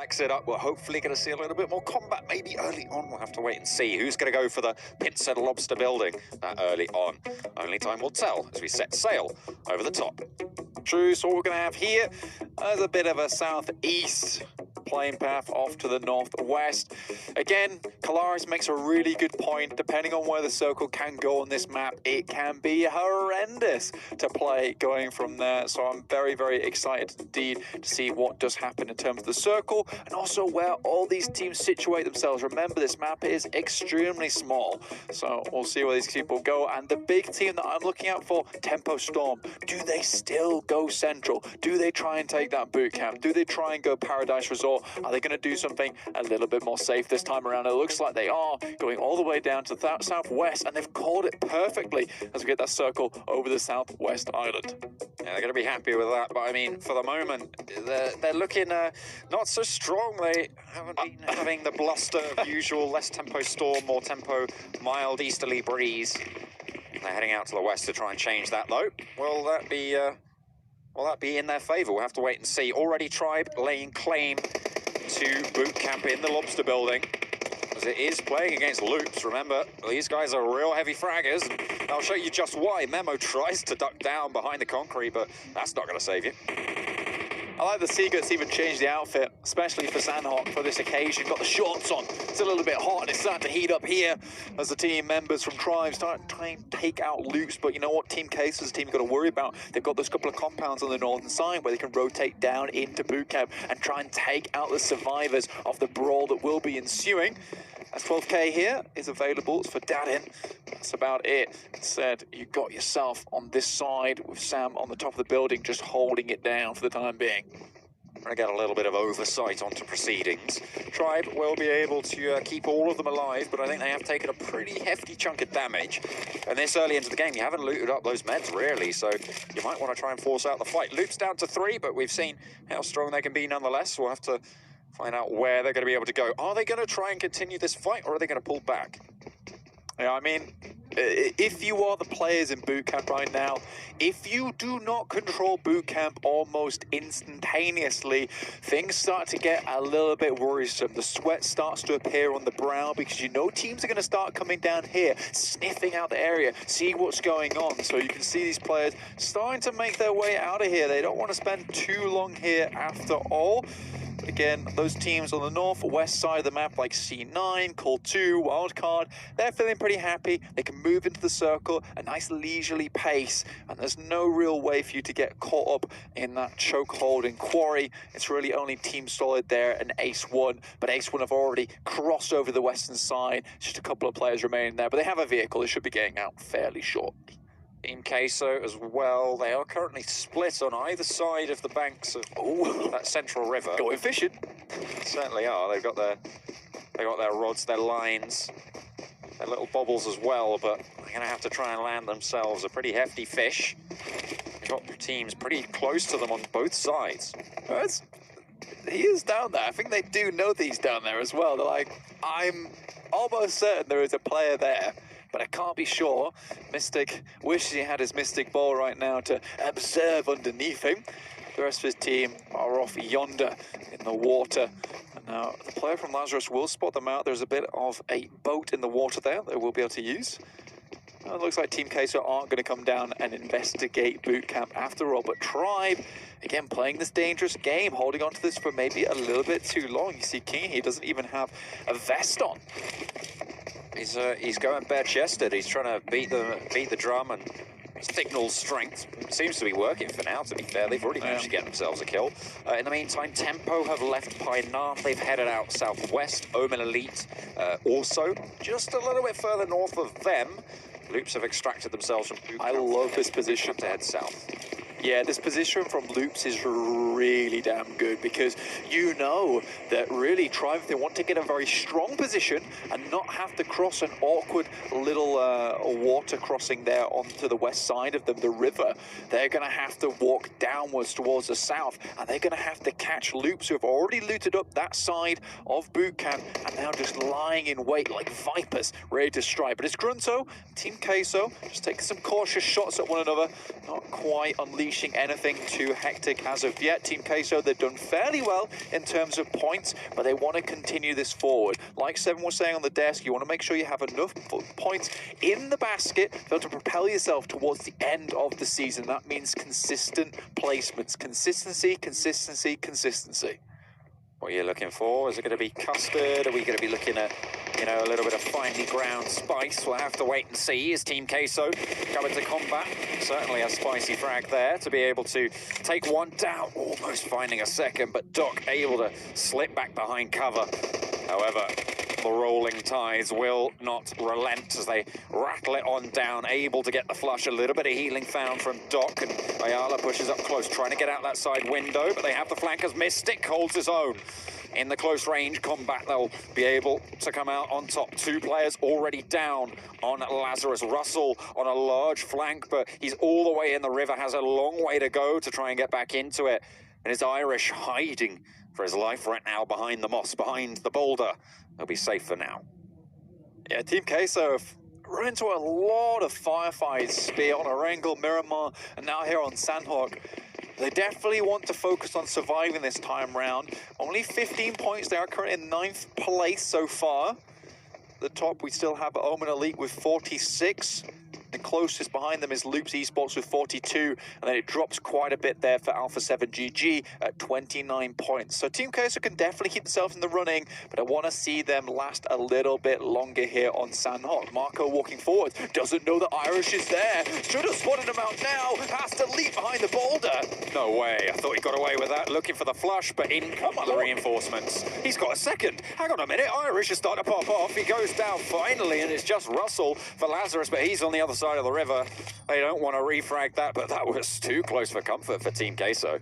flex it up. We're hopefully going to see a little bit more combat, maybe early on. We'll have to wait and see who's going to go for the pincer lobster building that early on. Only time will tell as we set sail over the top. True, so what we're going to have here is a bit of a southeast plane path off to the northwest. Again, Kalaris makes a really good point. Depending on where the circle can go on this map, it can be horrendous to play going from there. So I'm very, very excited indeed to see what does happen in terms of the circle and also where all these teams situate themselves. Remember, this map is extremely small, so we'll see where these people go. And the big team that I'm looking out for, Tempo Storm, do they still go central? Do they try and take that boot camp? Do they try and go Paradise Resort? Are they going to do something a little bit more safe this time around? It looks like they are going all the way down to the southwest, and they've called it perfectly as we get that circle over the southwest island. Yeah, they're going to be happy with that, but I mean, for the moment, they're looking not so strong. They haven't been having the bluster of usual, less Tempo Storm, more tempo, mild easterly breeze. They're heading out to the west to try and change that, though. Will that be in their favour? We'll have to wait and see. Already Tribe laying claim to boot camp in the lobster building, as it is playing against Loops. Remember, these guys are real heavy fraggers. I'll show you just why. Memo tries to duck down behind the concrete, but that's not going to save you. I like the Seagulls even changed the outfit, especially for Sandhawk for this occasion. Got the shorts on. It's a little bit hot and it's starting to heat up here as the team members from Tribe start trying to take out Loops. But you know what Team Case is a team you've got to worry about. They've got those couple of compounds on the northern side where they can rotate down into boot camp and try and take out the survivors of the brawl that will be ensuing. As 12k here is available for Dadin. That's about it. Said you got yourself on this side with Sam on the top of the building, just holding it down for the time being. We're going to get a little bit of oversight onto proceedings. Tribe will be able to keep all of them alive, but I think they have taken a pretty hefty chunk of damage. And this early into the game, you haven't looted up those meds, really, so you might want to try and force out the fight. Loops down to 3, but we've seen how strong they can be nonetheless. We'll have to find out where they're going to be able to go. Are they going to try and continue this fight, or are they going to pull back? Yeah, I mean, if you are the players in boot camp right now, if you do not control boot camp almost instantaneously, things start to get a little bit worrisome. The sweat starts to appear on the brow because you know teams are going to start coming down here, sniffing out the area, seeing what's going on. So you can see these players starting to make their way out of here. They don't want to spend too long here after all. But again, those teams on the northwest side of the map, like C9, Call 2, Wildcard, they're feeling pretty happy. They can move into the circle, a nice leisurely pace, and there's no real way for you to get caught up in that chokehold in Quarry. It's really only Team Solid there and Ace1, but Ace1 have already crossed over the western side. Just a couple of players remaining there, but they have a vehicle. They should be getting out fairly shortly. Team Queso as well. They are currently split on either side of the banks of that central river. Going fishing. Certainly are. They got their rods, their lines, their little bobbles as well, but they're going to have to try and land themselves a pretty hefty fish. They've got teams pretty close to them on both sides. He is down there. I think they do know that he's down there as well. They're like, I'm almost certain there is a player there, but I can't be sure. Mystic wishes he had his Mystic Ball right now to observe underneath him. The rest of his team are off yonder in the water. And now the player from Lazarus will spot them out. There's a bit of a boat in the water there they will be able to use. It looks like Team Queso aren't going to come down and investigate boot camp after all, but Tribe, again, playing this dangerous game, holding on to this for maybe a little bit too long. You see King here doesn't even have a vest on. He's going bare-chested. He's trying to beat the drum and signal strength. It seems to be working for now, to be fair. They've already managed to get themselves a kill. In the meantime, Tempo have left Painar. They've headed out southwest. Omen Elite also just a little bit further north of them. Loops have extracted themselves from Boot Camp. I love this position to head south. Yeah, this position from Loops is really damn good because you know that really Tribe, if they want to get a very strong position and not have to cross an awkward little water crossing there onto the west side of them, the river, they're going to have to walk downwards towards the south, and they're going to have to catch Loops who have already looted up that side of Boot Camp and now just lying in wait like vipers, ready to strike. But it's Grunto, Team Queso, just taking some cautious shots at one another, not quite unleashing unleashing anything too hectic as of yet. Team Queso, they've done fairly well in terms of points, but they want to continue this forward. Like Seven was saying on the desk, you want to make sure you have enough points in the basket to be able to propel yourself towards the end of the season. That means consistent placements. Consistency, consistency, consistency. What are you looking for? Is it going to be custard? Are we going to be looking at, you know, a little bit of finely ground spice? We'll have to wait and see. Is Team Queso coming to combat? Certainly a spicy frag there to be able to take one down, almost finding a second, but Doc able to slip back behind cover. However, the rolling tides will not relent as they rattle it on down, able to get the flush. A little bit of healing found from Doc, and Ayala pushes up close, trying to get out that side window, but they have the flank as Mystic holds his own. In the close range combat, they'll be able to come out on top. 2 players already down on Lazarus. Russell on a large flank, but he's all the way in the river, has a long way to go to try and get back into it. And it's Irish hiding for his life right now behind the moss, behind the boulder. He'll be safe for now. Yeah, Team Queso have run into a lot of firefights, Spear on Erangel, Miramar, and now here on Sandhawk. They definitely want to focus on surviving this time round. Only 15 points. They are currently in 9th place so far. At the top, we still have Omen Elite with 46. The closest behind them is Loops Esports with 42, and then it drops quite a bit there for Alpha 7 GG at 29 points. So Team Queso can definitely keep themselves in the running, but I want to see them last a little bit longer here on Sandhawk. Marco walking forward, doesn't know that Irish is there. Should have spotted him out now, has to leap behind the boulder. No way, I thought he got away with that, looking for the flush, but in come the reinforcements. He's got a second. Hang on a minute, Irish is starting to pop off. He goes down finally, and it's just Russell for Lazarus, but he's on the other side of the river. They don't want to refrag that, but that was too close for comfort for Team Queso.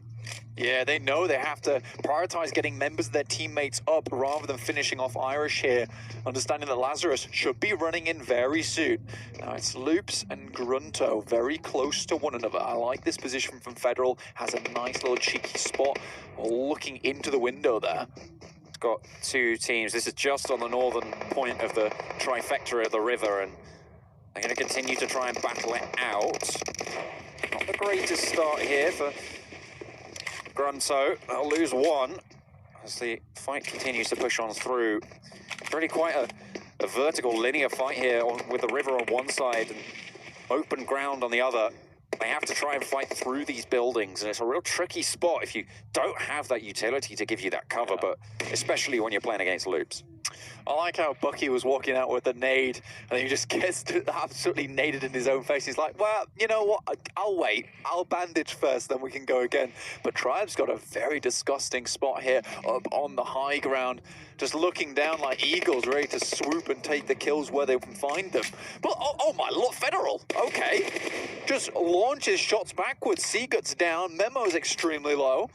Yeah, they know they have to prioritize getting members of their teammates up rather than finishing off Irish here, understanding that Lazarus should be running in very soon. Now it's Loops and Grunto very close to one another. I like this position from Federal, has a nice little cheeky spot looking into the window there. It's got 2 teams. This is just on the northern point of the trifecta of the river, and they're going to continue to try and battle it out. Not the greatest start here for Grunto. They'll lose 1 as the fight continues to push on through. Really quite a vertical linear fight here with the river on one side and open ground on the other. They have to try and fight through these buildings, and it's a real tricky spot if you don't have that utility to give you that cover, but especially when you're playing against Loops. I like how Bucky was walking out with a nade, and then he just gets absolutely naded in his own face. He's like, well, you know what, I'll wait. I'll bandage first, then we can go again. But Tribe's got a very disgusting spot here up on the high ground, just looking down like eagles ready to swoop and take the kills where they can find them. But, oh my lord, Federal, okay. Just launches shots backwards, Seagut's down, Memo's extremely low.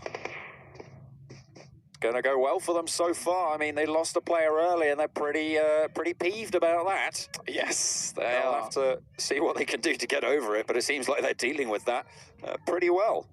Going to go well for them so far. I mean, they lost a player early, and they're pretty peeved about that. Yes, They'll have to see what they can do to get over it, but it seems like they're dealing with that pretty well.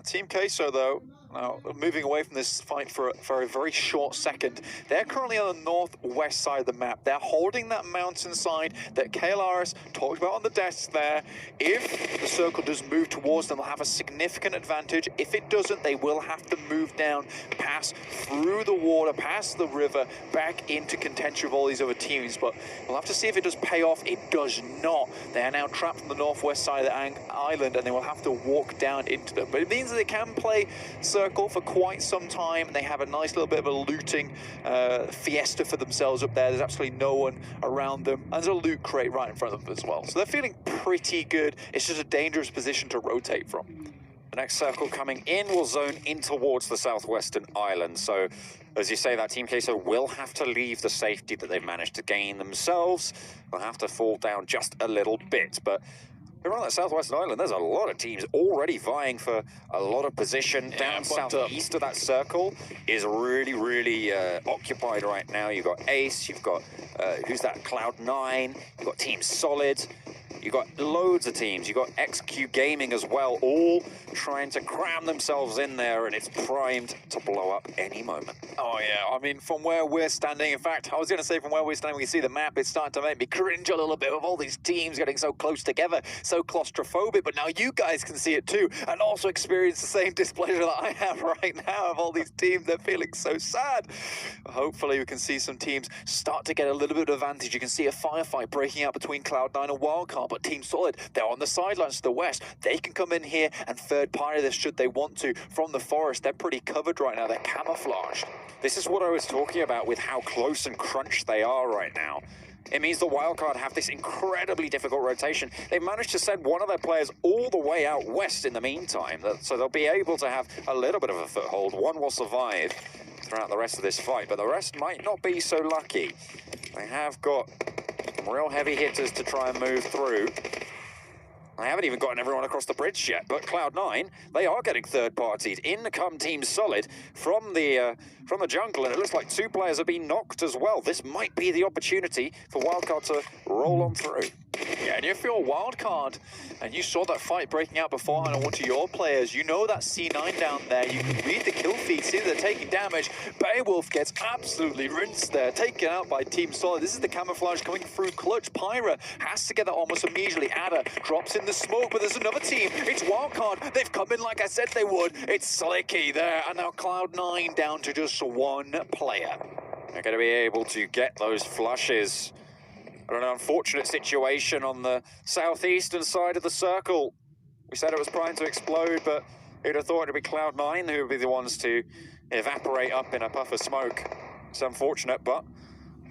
Team Queso, though, now moving away from this fight for a very short second, they're currently on the northwest side of the map. They're holding that mountainside that KLRS talked about on the desk there. If the circle does move towards them, they'll have a significant advantage. If it doesn't, they will have to move down, pass through the water, past the river, back into contention with all these other teams. But we'll have to see if it does pay off. It does not. They are now trapped on the northwest side of the island, and they will have to walk down into them. But it means that they can play circle for quite some time, and they have a nice little bit of a looting fiesta for themselves up there. There's absolutely no one around them, and there's a loot crate right in front of them as well. So they're feeling pretty good. It's just a dangerous position to rotate from. The next circle coming in will zone in towards the southwestern island. So, as you say, that Team Queso will have to leave the safety that they've managed to gain themselves. They'll have to fall down just a little bit, but around that southwestern island, there's a lot of teams already vying for a lot of position. Down southeast of that circle is really occupied right now. You've got Ace, you've got, who's that, Cloud9, you've got Team Solid. You've got loads of teams. You've got XQ Gaming as well, all trying to cram themselves in there, and it's primed to blow up any moment. Oh, yeah. I mean, from where we're standing, in fact, I was going to say from where we're standing, we see the map, it's starting to make me cringe a little bit with all these teams getting so close together, so claustrophobic, but now you guys can see it too, and also experience the same displeasure that I have right now of all these teams. They're feeling so sad. Hopefully we can see some teams start to get a little bit of advantage. You can see a firefight breaking out between Cloud9 and Wildcard, but Team Solid, they're on the sidelines to the west. They can come in here and third party this should they want to. From the forest, they're pretty covered right now. They're camouflaged. This is what I was talking about with how close and crunched they are right now. It means the Wildcard have this incredibly difficult rotation. They've managed to send one of their players all the way out west in the meantime, so they'll be able to have a little bit of a foothold. One will survive throughout the rest of this fight, but the rest might not be so lucky. They have got some real heavy hitters to try and move through. I haven't even gotten everyone across the bridge yet, but Cloud9, they are getting third-partied. In come Team Solid from the jungle, and it looks like 2 players have been knocked as well. This might be the opportunity for Wildcard to roll on through. Yeah, and if you're a Wildcard and you saw that fight breaking out beforehand on one of your players, you know that C9 down there, you can read the kill feed, see they're taking damage. Beowulf gets absolutely rinsed there, taken out by Team Solid. This is the camouflage coming through clutch. Pyra has to get that almost immediately. Adder drops in the smoke, but there's another team. It's Wildcard. They've come in like I said they would. It's Slicky there, and now Cloud9 down to just 1 player. They're going to be able to get those flushes. An unfortunate situation on the southeastern side of the circle. We said it was primed to explode, but who'd have thought it'd be Cloud9 who would be the ones to evaporate up in a puff of smoke. It's unfortunate, but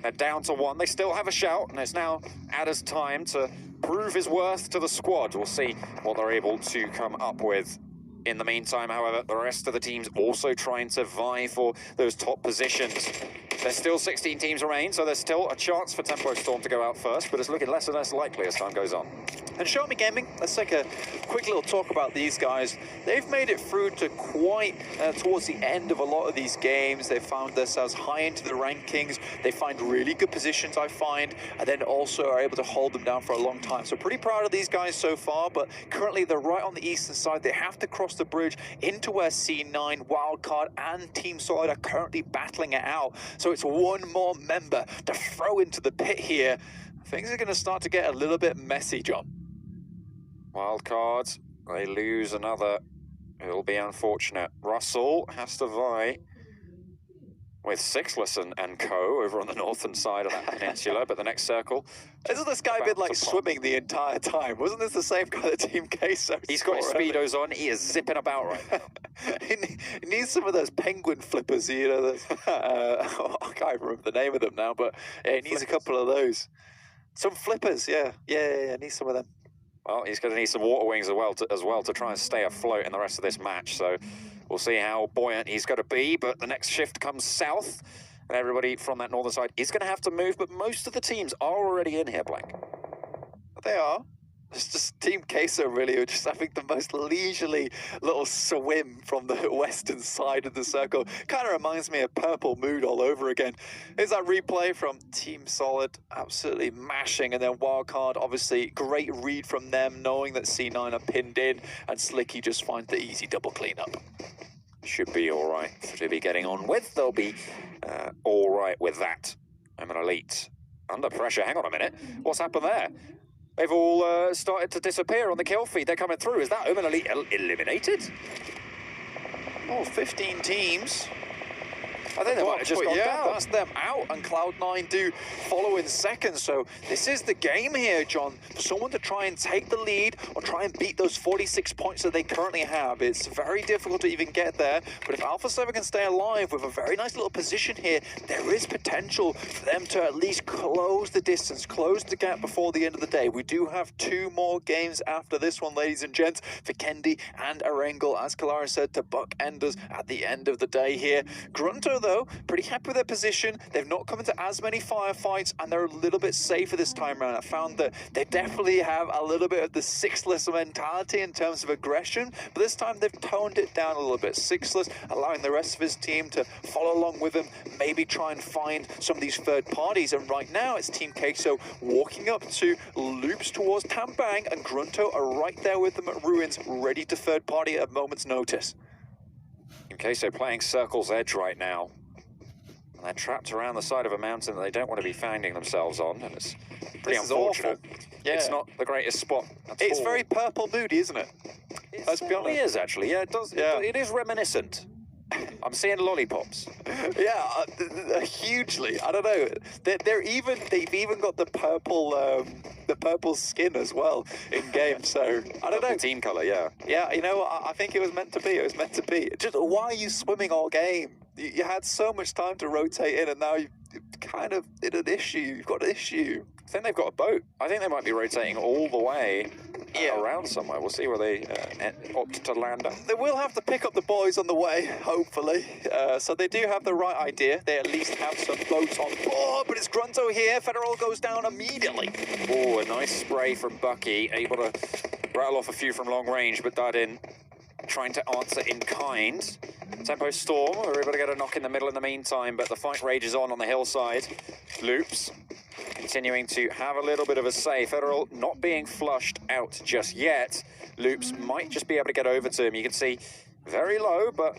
they're down to 1. They still have a shout, and it's now Adder's time to prove his worth to the squad. We'll see what they're able to come up with. In the meantime, however, the rest of the teams also trying to vie for those top positions. There's still 16 teams remain, so there's still a chance for Tempo Storm to go out first, but it's looking less and less likely as time goes on. And Show Me Gaming, let's take a quick little talk about these guys. They've made it through to quite towards the end of a lot of these games. They've found themselves high into the rankings. They find really good positions, I find, and then also are able to hold them down for a long time. So pretty proud of these guys so far, but currently they're right on the eastern side. They have to cross the bridge into where C9, Wildcard, and Team Solid are currently battling it out. So it's 1 more member to throw into the pit here. Things are going to start to get a little bit messy, John. Wildcards, they lose another. It'll be unfortunate. Russell has to vie with Sixless and co over on the northern side of that peninsula, but the next circle... Isn't this guy been like swimming the entire time? Wasn't this the same guy that Team Queso? He's got his speedos on, he is zipping about right now. He needs some of those penguin flippers, you know, those, I can't remember the name of them now, but yeah, he needs a couple of those. Some flippers, yeah, needs some of them. Well, he's going to need some water wings as well to try and stay afloat in the rest of this match, so we'll see how buoyant he's going to be, but the next shift comes south, and everybody from that northern side is going to have to move, but most of the teams are already in here, Blank. They are. It's just Team Queso really are just having the most leisurely little swim from the western side of the circle. Kind of reminds me of Purple Mood all over again. Here's that replay from Team Solid, absolutely mashing, and then Wildcard, obviously great read from them, knowing that C9 are pinned in, and Slicky just finds the easy double cleanup. Should be all right to be getting on with. They'll be all right with that. I'm an elite. Under pressure. Hang on a minute. What's happened there? They've all started to disappear on the kill feed. They're coming through. Is that Omen Elite eliminated? Oh, 15 teams. I think they might have just gone down. That's them out, and Cloud9 do follow in second. So this is the game here, John. For someone to try and take the lead or try and beat those 46 points that they currently have, it's very difficult to even get there. But if Alpha 7 can stay alive with a very nice little position here, there is potential for them to at least close the distance, close the gap before the end of the day. We do have 2 more games after this one, ladies and gents, for Kendi and Erengel, as Kalara said, to buck enders at the end of the day here. Grunto, though, though, pretty happy with their position. They've not come into as many firefights, and they're a little bit safer this time around. I found that they definitely have a little bit of the sixless mentality in terms of aggression, but this time they've toned it down a little bit. Sixless, allowing the rest of his team to follow along with him, maybe try and find some of these third parties. And right now, it's Team Queso walking up to loops towards Tambang, and Grunto are right there with them at Ruins, ready to third party at a moment's notice. Team Queso playing Circle's Edge right now. And they're trapped around the side of a mountain that they don't want to be finding themselves on, and it's pretty unfortunate. Yeah. It's not the greatest spot at It's all. very purple moody, isn't it? It certainly is, actually. Yeah, it does. Yeah. It is reminiscent. I'm seeing lollipops. Yeah, hugely. I don't know. They've even got the purple skin as well in game. So I don't know. Team color, yeah. Yeah, you know, I think it was meant to be. It was meant to be. Just why are you swimming all game? You had so much time to rotate in, and now you've kind of in an issue. You've got an issue. I think they've got a boat. I think they might be rotating all the way around somewhere. We'll see where they opt to land at. They will have to pick up the boys on the way, hopefully. So they do have the right idea. They at least have some boats on board, but it's Grunto here. Federal goes down immediately. Oh, a nice spray from Bucky. Able to rattle off a few from long range, but Dardin trying to answer in kind. Tempo Storm are able to get a knock in the middle in the meantime, but the fight rages on the hillside. Loops continuing to have a little bit of a say. Federal not being flushed out just yet. Loops might just be able to get over to him. You can see very low, but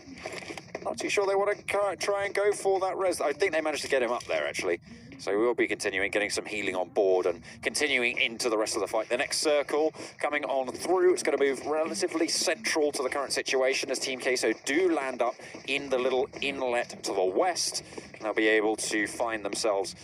not too sure they want to try and go for that res. I think they managed to get him up there, actually. So we will be continuing, getting some healing on board and continuing into the rest of the fight. The next circle coming on through. It's going to move relatively central to the current situation as Team Queso do land up in the little inlet to the west. And they'll be able to find themselves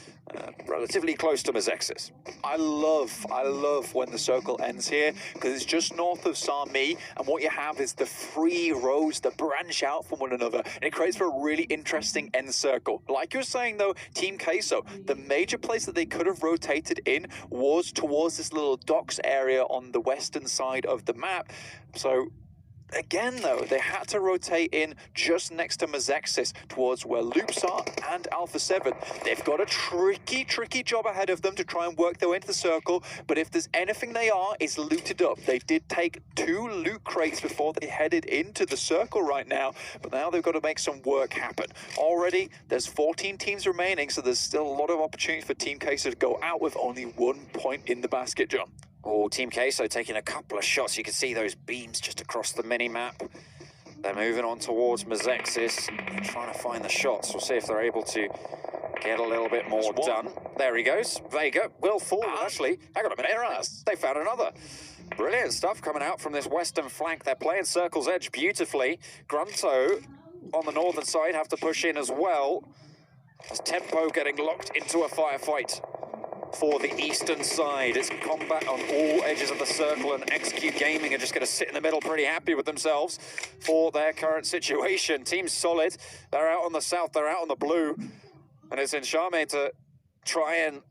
relatively close to Mazexis. I love when the circle ends here, because it's just north of Sami, and what you have is the three rows that branch out from one another, and it creates for a really interesting end circle. Like you were saying though, Team Queso, the major place that they could have rotated in was towards this little docks area on the western side of the map. So again, though, they had to rotate in just next to Mazexis towards where Loops are and Alpha 7. They've got a tricky job ahead of them to try and work their way into the circle, but if there's anything they are, it's looted up. They did take 2 loot crates before they headed into the circle right now, but now they've got to make some work happen. Already, there's 14 teams remaining, so there's still a lot of opportunity for Team Queso to go out with only 1 point in the basket, John. Oh, Team Queso taking a couple of shots. You can see those beams just across the mini-map. They're moving on towards Mazexis, trying to find the shots. We'll see if they're able to get a little bit more done. There he goes. Vega will fall, actually. Hang on a minute. They found another. Brilliant stuff coming out from this western flank. They're playing Circle's Edge beautifully. Grunto on the northern side have to push in as well. As Tempo getting locked into a firefight for the eastern side. It's combat on all edges of the circle, and XQ Gaming are just going to sit in the middle pretty happy with themselves for their current situation. Team's solid. They're out on the south, they're out on the blue, and it's in Charmaine to try and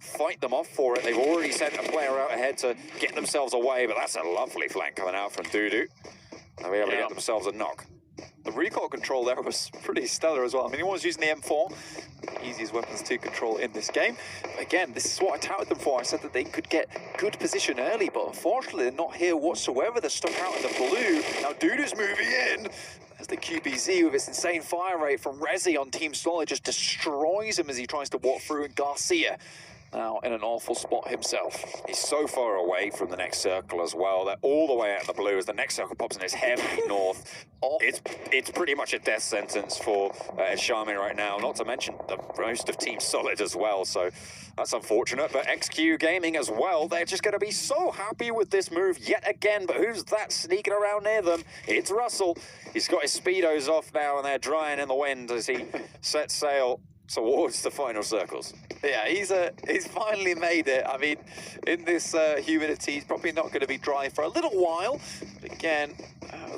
fight them off for it. They've already sent a player out ahead to get themselves away, but that's a lovely flank coming out from Dudu. They'll be able to get themselves a knock. The recoil control there was pretty stellar as well. I mean, he was using the M4, easiest weapons to control in this game. Again, this is what I touted them for. I said that they could get good position early, but unfortunately they're not here whatsoever. They're stuck out in the blue. Now Dudu's moving in. As the QBZ with its insane fire rate from Rezi on Team Solid just destroys him as he tries to walk through, and Garcia now in an awful spot himself. He's so far away from the next circle as well. They're all the way out of the blue as the next circle pops in his heavily north. It's pretty much a death sentence for Charmin right now, not to mention the most of Team Solid as well, so that's unfortunate. But XQ Gaming as well, they're just going to be so happy with this move yet again, but who's that sneaking around near them? It's Russell. He's got his speedos off now, and they're drying in the wind as he sets sail towards the final circles. Yeah, he's finally made it. I mean, in this humidity, he's probably not going to be dry for a little while. But again,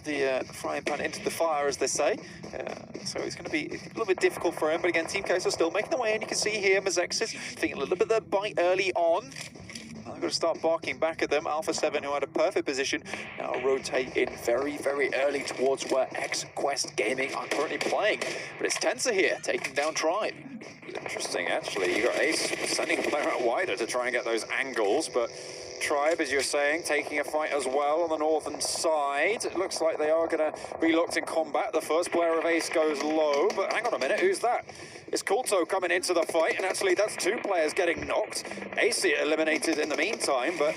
the frying pan into the fire, as they say. So it's going to be a little bit difficult for him. But again, Team Queso still making the way, and you can see here Mazexis taking a little bit of the bite early on. I'm going to start barking back at them. Alpha 7, who had a perfect position, now rotate in very, very early towards where X-Quest Gaming are currently playing. But it's Tensa here, taking down Tribe. Interesting, actually. You got Ace sending the player out wider to try and get those angles, but Tribe, as you're saying, taking a fight as well on the northern side. It looks like they are going to be locked in combat. The first player of Ace goes low, but hang on a minute, who's that? It's Kulto coming into the fight, and actually that's two players getting knocked. Ace eliminated in the meantime, but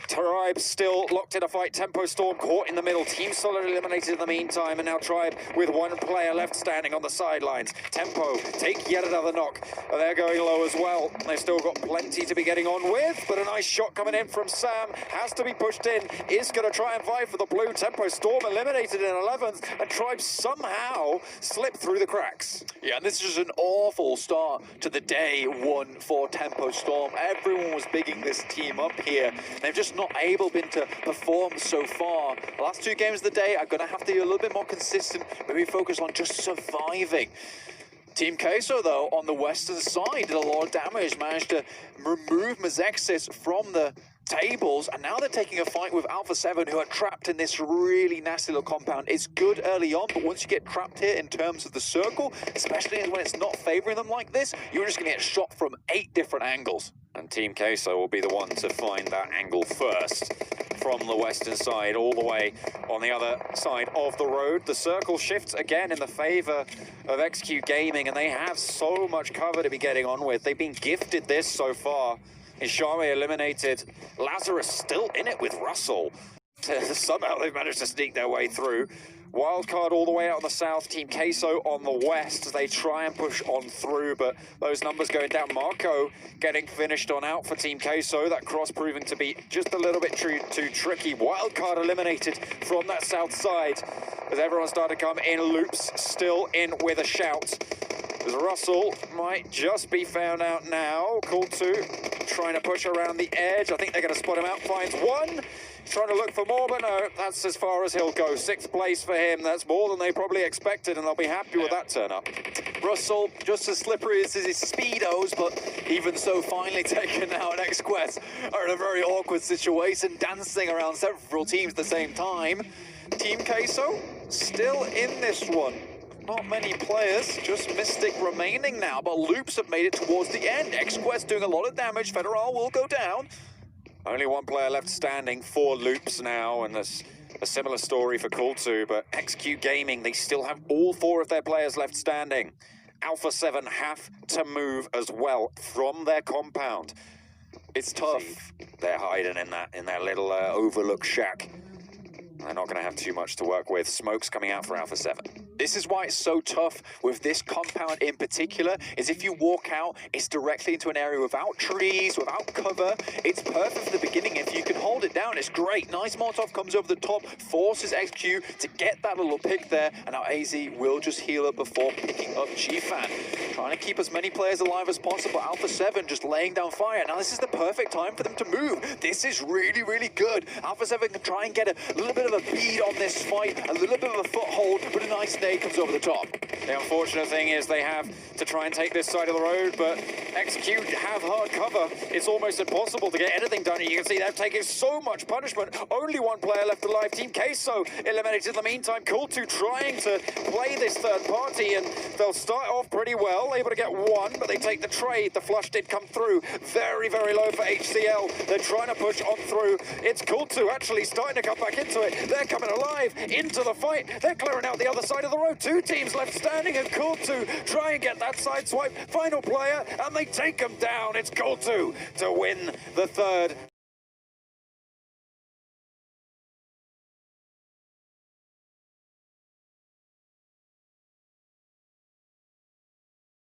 Tribe still locked in a fight. Tempo Storm caught in the middle. Team Solid eliminated in the meantime, and now Tribe with one player left standing on the sidelines. Tempo take yet another knock, and they're going low as well. They've still got plenty to be getting on with, but a nice shot coming in from Sam. Has to be pushed in. Is going to try and vie for the blue. Tempo Storm eliminated in 11th, and Tribe somehow slipped through the cracks. Yeah, and this is just an awful start to the day one for Tempo Storm. Everyone was bigging this team up here. They've just not able been to perform so far. The last two games of the day are going to have to be a little bit more consistent, maybe focus on just surviving. Team Queso, though, on the western side, did a lot of damage, managed to remove Mazexis from the tables, and now they're taking a fight with Alpha 7, who are trapped in this really nasty little compound. It's good early on, but once you get trapped here in terms of the circle, especially when it's not favoring them like this, you're just going to get shot from 8 different angles. And Team Queso will be the one to find that angle first from the western side, all the way on the other side of the road. The circle shifts again in the favor of XQ Gaming, and they have so much cover to be getting on with. They've been gifted this so far. Ishame eliminated. Lazarus still in it with Russell. Somehow they've managed to sneak their way through. Wildcard all the way out on the south, Team Queso on the west as they try and push on through, but those numbers going down. Marco getting finished on out for Team Queso. That cross proving to be just a little bit too tricky. Wildcard eliminated from that south side as everyone started to come in loops, still in with a shout. As Russell might just be found out now. Kultu trying to push around the edge. I think they're going to spot him out. Finds one. Trying to look for more, but no, that's as far as he'll go. 6th place for him. That's more than they probably expected, and they'll be happy with that turn up. Russell, just as slippery as his Speedos, but even so, finally taken out. X-Quest are in a very awkward situation, dancing around several teams at the same time. Team Queso still in this one. Not many players, just Mystic remaining now, but Loops have made it towards the end. X-Quest doing a lot of damage. Federal will go down. Only one player left standing, 4 loops now, and there's a similar story for Kultu, but XQ Gaming, they still have all 4 of their players left standing. Alpha 7 have to move as well from their compound. It's tough. They're hiding in their little overlook shack. They're not going to have too much to work with. Smoke's coming out for Alpha 7. This is why it's so tough with this compound in particular, is if you walk out, it's directly into an area without trees, without cover. It's perfect for the beginning. If you can hold it down, it's great. Nice Molotov comes over the top, forces XQ to get that little pick there, and now AZ will just heal up before picking up GFan. Trying to keep as many players alive as possible. Alpha 7 just laying down fire. Now this is the perfect time for them to move. This is really, really good. Alpha 7 can try and get a little bit of a bead on this fight, a little bit of a foothold, but a nice nade comes over the top. The unfortunate thing is they have to try and take this side of the road, but XQ have hard cover. It's almost impossible to get anything done. You can see they've taken so much punishment. Only one player left alive. Team Queso eliminated in the meantime. Kultu trying to play this third party, and they'll start off pretty well, able to get one, but they take the trade. The flush did come through. Very, very low for HCL. They're trying to push on through. It's Kultu actually starting to come back into it. They're coming alive into the fight. They're clearing out the other side of the road. 2 teams left standing, and Kultu try and get that side swipe. Final player, and they take them down. It's Kultu to win the third.